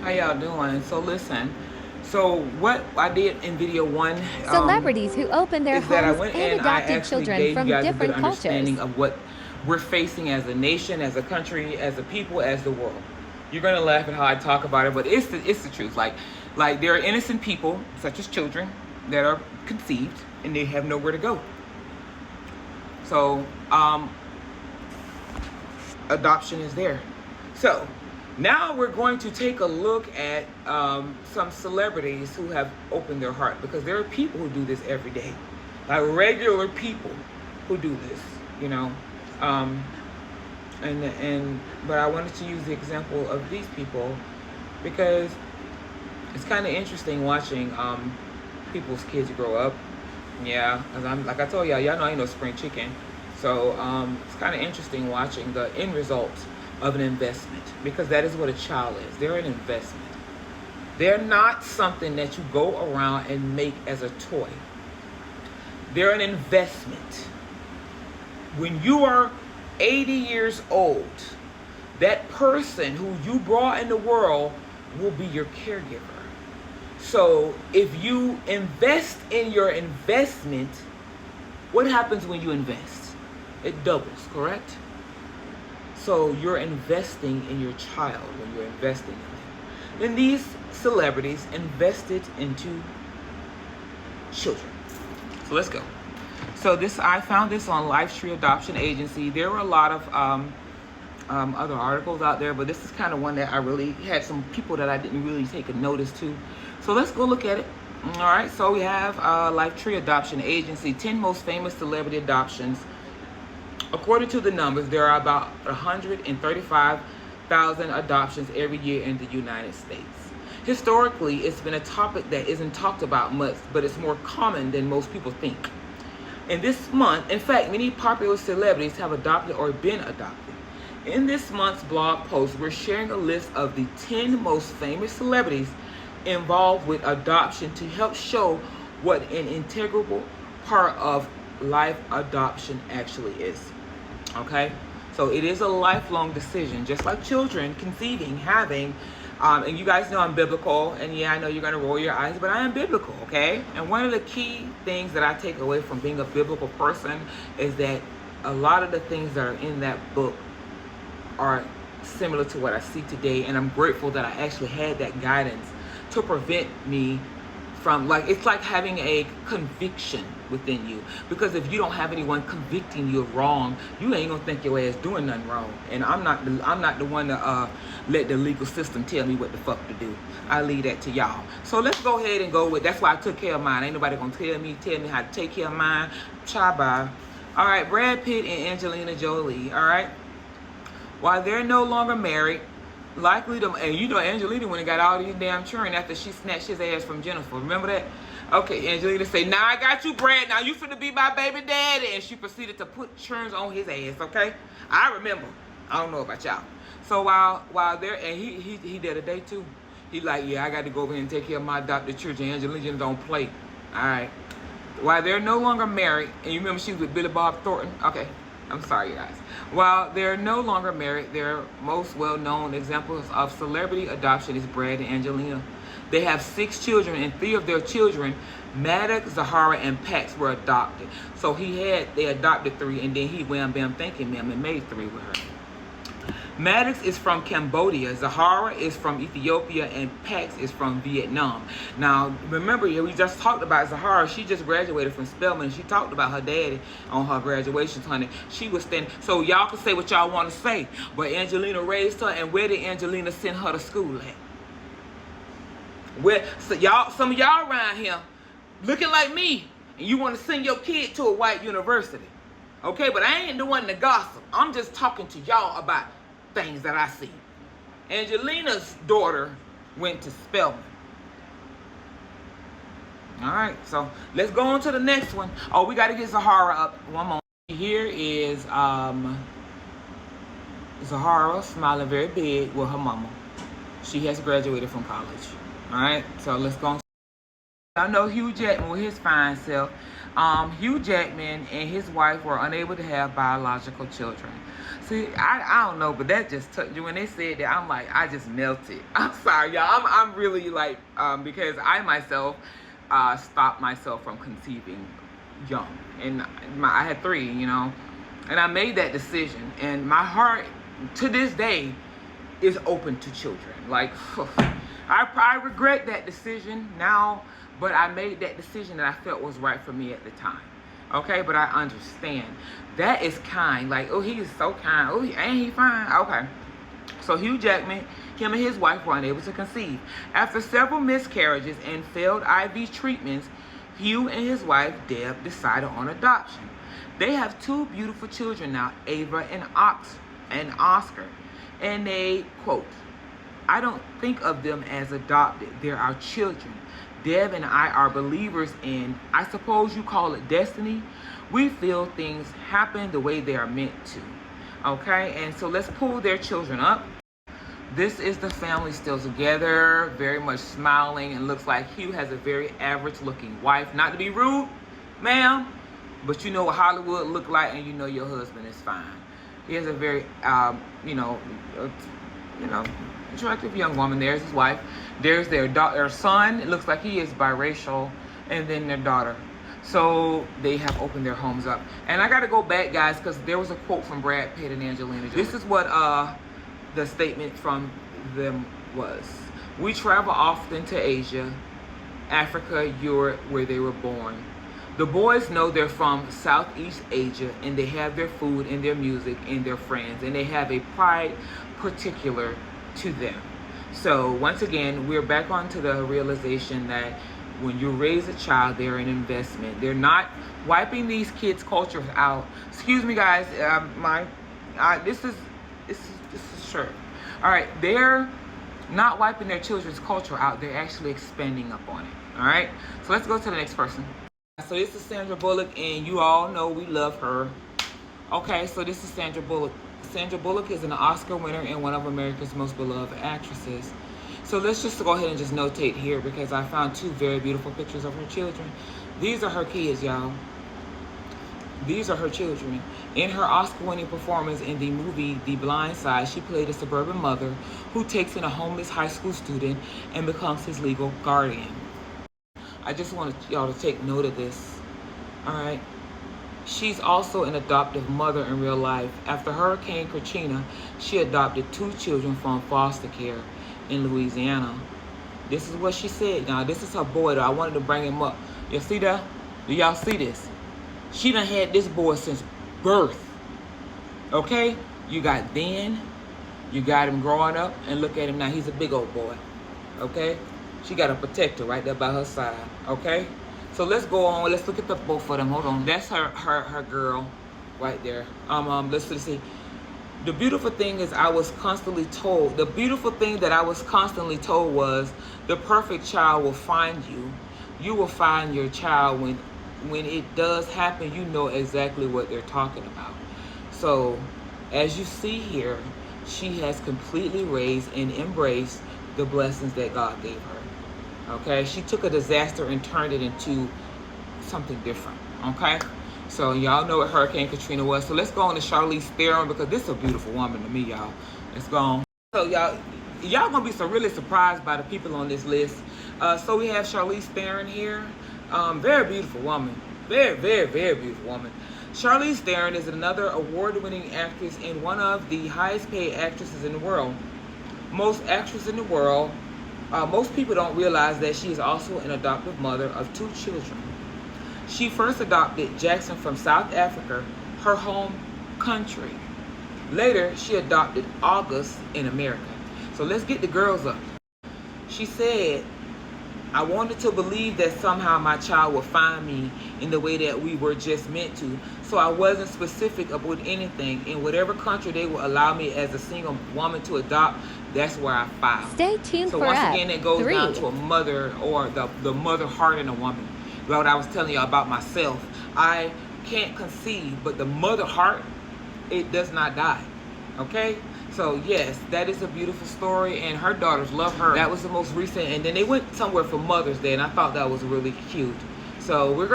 How y'all doing? So listen, so what I did in video one Celebrities who opened their is that I homes went and in, I adopted actually children gave you from guys a good different understanding cultures. of what we're facing as a nation, as a country, as a people, as the world. You're gonna laugh at how I talk about it, but it's the truth. Like there are innocent people, such as children, that are conceived and they have nowhere to go. So adoption is there. So now we're going to take a look at some celebrities who have opened their heart, because there are people who do this every day, like regular people who do this, you know. Um, and but I wanted to use the example of these people because it's kind of interesting watching people's kids grow up. Yeah, cause I'm like I told y'all know I ain't no spring chicken. So it's kind of interesting watching the end result of an investment, because that is what a child is. They're an investment. They're not something that you go around and make as a toy. They're an investment. When you are 80 years old, that person who you brought in the world will be your caregiver. So if you invest in your investment, what happens when you invest? It doubles, correct? So you're investing in your child when you're investing in them. Then these celebrities invested into children. So let's go. So I found this on Lifetree Adoption Agency. There were a lot of other articles out there, but this is kind of one that I really had some people that I didn't really take a notice to. So let's go look at it. All right, so we have Lifetree Adoption Agency, 10 most famous celebrity adoptions. According to the numbers, there are about 135,000 adoptions every year in the United States. Historically, it's been a topic that isn't talked about much, but it's more common than most people think. In this month, in fact, many popular celebrities have adopted or been adopted. In this month's blog post, we're sharing a list of the 10 most famous celebrities involved with adoption to help show what an integral part of life adoption actually is. Okay? So it is a lifelong decision, just like children conceiving, having, and you guys know I'm biblical, and yeah, I know you're going to roll your eyes, but I am biblical, okay? And one of the key things that I take away from being a biblical person is that a lot of the things that are in that book are similar to what I see today, and I'm grateful that I actually had that guidance to prevent me from, like, it's like having a conviction within you, because if you don't have anyone convicting you of wrong, you ain't gonna think your ass doing nothing wrong. And I'm not the one to let the legal system tell me what the fuck to do. I leave that to y'all. So let's go ahead and go with, that's why I took care of mine. Ain't nobody gonna tell me how to take care of mine. Bye. All right, Brad Pitt and Angelina Jolie. All right, while they're no longer married, likely to, and you know Angelina when he got all these damn children after she snatched his ass from Jennifer. Remember that? Okay, Angelina say, now I got you, Brad. Now you finna be my baby daddy. And she proceeded to put churns on his ass, okay? I remember. I don't know about y'all. So while they're, and he did a day too. He like, yeah, I got to go over here and take care of my adopted children. Angelina don't play. All right. While they're no longer married, and you remember she was with Billy Bob Thornton? Okay. I'm sorry, you guys. While they're no longer married, their most well-known examples of celebrity adoption is Brad and Angelina. They have 6 children, and 3 of their children, Maddox, Zahara, and Pax, were adopted. So they adopted 3, and then he wham bam thanking them and made 3 with her. Maddox is from Cambodia, Zahara is from Ethiopia, and Pax is from Vietnam. Now, remember, we just talked about Zahara. She just graduated from Spelman. She talked about her daddy on her graduation, honey. She was standing. So y'all can say what y'all want to say, but Angelina raised her, and where did Angelina send her to school at? Where? So some of y'all around here looking like me, and you want to send your kid to a white university. Okay, but I ain't the one to gossip. I'm just talking to y'all about things that I see. Angelina's daughter went to Spelman. All right, so let's go on to the next one. Oh, we got to get Zahara up. One moment. Here is Zahara smiling very big with her mama. She has graduated from college. All right, so let's go on. I know Hugh Jackman with his fine self. Hugh Jackman and his wife were unable to have biological children. See, I don't know, but that just touched you when they said that. I'm like, I just melted. I'm sorry, y'all. I'm really like, because I myself stopped myself from conceiving young, and I had 3, you know, and I made that decision, and my heart to this day is open to children. Like, I regret that decision now, but I made that decision that I felt was right for me at the time. Okay, but I understand. That is kind. Like, oh, he is so kind. Oh, ain't he fine? Okay. So Hugh Jackman, him and his wife were unable to conceive. After several miscarriages and failed IV treatments, Hugh and his wife, Deb, decided on adoption. They have 2 beautiful children now, Ava and Oscar. And they, quote, I don't think of them as adopted. They're our children. Deb and I are believers in, I suppose you call it destiny. We feel things happen the way they are meant to. Okay, and so let's pull their children up. This is the family still together, very much smiling, and looks like Hugh has a very average looking wife. Not to be rude, ma'am, but you know what Hollywood look like, and you know your husband is fine. He has a very, attractive young woman. There's his wife. There's their son. It looks like he is biracial, and then their daughter. So they have opened their homes up. And I got to go back, guys, because there was a quote from Brad Pitt and Angelina Jolie. This is what the statement from them was. We travel often to Asia, Africa, Europe, where they were born. The boys know they're from Southeast Asia, and they have their food and their music and their friends, and they have a pride particular to them. So once again, we're back onto the realization that when you raise a child, they're an investment. They're not wiping these kids' cultures out. Excuse me, guys. This is sure. All right, they're not wiping their children's culture out. They're actually expanding up on it. All right. So let's go to the next person. So this is Sandra Bullock, and you all know we love her. Okay, so this is Sandra Bullock. Sandra Bullock is an Oscar winner and one of America's most beloved actresses. So let's just go ahead and just notate here, because I found 2 very beautiful pictures of her children. These are her kids, y'all. These are her children. In her Oscar-winning performance in the movie The Blind Side, she played a suburban mother who takes in a homeless high school student and becomes his legal guardian. I just want y'all to take note of this. All right. She's also an adoptive mother in real life. After Hurricane Katrina, she adopted 2 children from foster care in Louisiana. This is what she said. Now, this is her boy, though. I wanted to bring him up. You see that? Do y'all see this? She done had this boy since birth. Okay? You got then, you got him growing up, and look at him now. He's a big old boy. Okay? She got a protector right there by her side. Okay? So let's go on. Let's look at the both of them. Hold on. That's her girl right there. Let's see. The beautiful thing is I was constantly told, the beautiful thing that I was constantly told was the perfect child will find you. You will find your child. When it does happen, you know exactly what they're talking about. So as you see here, she has completely raised and embraced the blessings that God gave her. Okay, she took a disaster and turned it into something different. Okay, so y'all know what Hurricane Katrina was. So let's go on to Charlize Theron, because this is a beautiful woman to me, y'all. Let's go on. So y'all gonna be really surprised by the people on this list. So we have Charlize Theron here. Very beautiful woman. Very, very, very beautiful woman. Charlize Theron is another award-winning actress and one of the highest-paid actresses in the world. Most people don't realize that she is also an adoptive mother of 2 children. She first adopted Jackson from South Africa, her home country. Later, she adopted August in America. So let's get the girls up. She said, I wanted to believe that somehow my child would find me in the way that we were just meant to. So I wasn't specific about anything. In whatever country they will allow me as a single woman to adopt, that's where I filed. Stay tuned so for once again, it goes 3. down to a mother, or the mother heart in a woman. What I was telling you about myself, I can't conceive, but the mother heart, it does not die. Okay? So yes, that is a beautiful story, and her daughters love her. That was the most recent, and then they went somewhere for Mother's Day, and I thought that was really cute. So we're